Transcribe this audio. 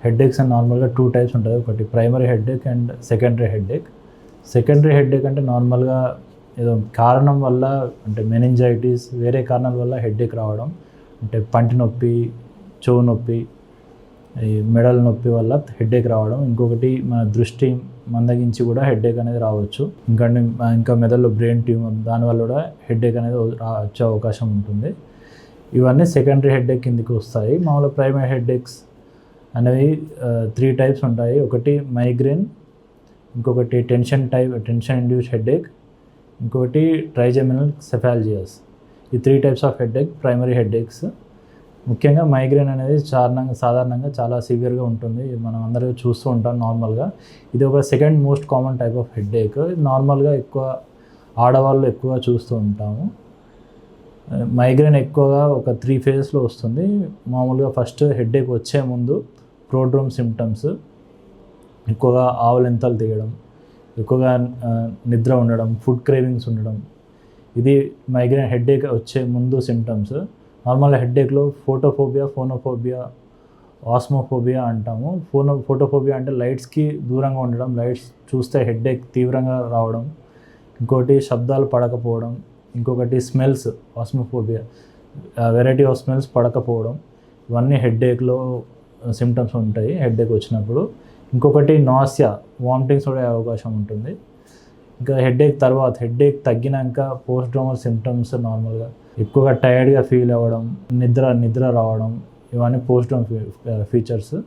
Headaches అని నార్మల్గా 2 types ఉంటుంది. ఒకటి primary headache and secondary headache. Secondary headache అంటే నార్మల్గా ఏదో కారణం వల్ల, అంటే మెనింజైటిస్, వేరే కారణాల వల్ల హెడ్ఏక్ రావడం, అంటే పంటి నొప్పి, చెవు నొప్పి, ఈ మెడల నొప్పి వల్ల హెడ్ఏక్ రావడం. ఇంకొకటి మన దృష్టి మందగించి కూడా హెడ్ఏక్ అనేది రావచ్చు. ఇంకా మెదడులో బ్రెయిన్ ట్యూమర్, దానివల్ల కూడా హెడ్ఏక్ అనేది వచ్చే అవకాశం ఉంటుంది. ఇవన్నీ సెకండరీ హెడ్ఏక్ కిందికి వస్తాయి. మామూలుగా ప్రైమరీ హెడ్ఏక్స్ అనేవి 3 టైప్స్ ఉంటాయి. ఒకటి మైగ్రేన్, ఇంకొకటి టెన్షన్ ఇండ్యూస్డ్ హెడ్ఏక్, ఇంకొకటి ట్రైజెమినల్ సెఫాలజియాస్. ఈ 3 types of headache primary headaches. ముఖ్యంగా మైగ్రేన్ అనేది సాధారణంగా చాలా సివియర్గా ఉంటుంది. మనం అందరూ చూస్తూ ఉంటాం నార్మల్గా. ఇది ఒక second most common type of headache. నార్మల్గా ఎక్కువ ఆడవాళ్ళు ఎక్కువ చూస్తూ ఉంటాము. మైగ్రేన్ ఎక్కువగా ఒక 3 ఫేజెస్లో వస్తుంది. మామూలుగా ఫస్ట్ హెడ్ఏక్ వచ్చే ముందు ప్రోడ్రోమ్ సిమ్టమ్స్, ఎక్కువగా ఆవలింతలు తీయడం, ఎక్కువగా నిద్ర ఉండడం, ఫుడ్ క్రేవింగ్స్ ఉండడం. ఇది మైగ్రేన్ హెడ్ఏక్ వచ్చే ముందు సిమ్టమ్స్. నార్మల్గా హెడ్ఏక్లో ఫోనోఫోబియా, ఆస్మోఫోబియా అంటాము. ఫోటోఫోబియా అంటే లైట్స్కి దూరంగా ఉండడం, లైట్స్ చూస్తే హెడ్ఏక్ తీవ్రంగా రావడం. ఇంకోటి శబ్దాలు పడకపోవడం. ఇంకొకటి స్మెల్స్, ఆస్మోఫోబియా, వెరైటీ ఆఫ్ స్మెల్స్ పడకపోవడం. ఇవన్నీ హెడ్ఏక్లో సిమ్టమ్స్ ఉంటాయి హెడ్ఏక్ వచ్చినప్పుడు. ఇంకొకటి నాసియా, వామిటింగ్స్ కూడా అవకాశం ఉంటుంది. ఇంకా హెడ్ఏక్ తగ్గినాక పోస్ట్డ్రోమల్ సిమ్టమ్స్, నార్మల్గా ఎక్కువగా టైర్డ్గా ఫీల్ అవ్వడం, నిద్ర రావడం, ఇవన్నీ పోస్ట్డ్రోమల్ ఫీచర్స్.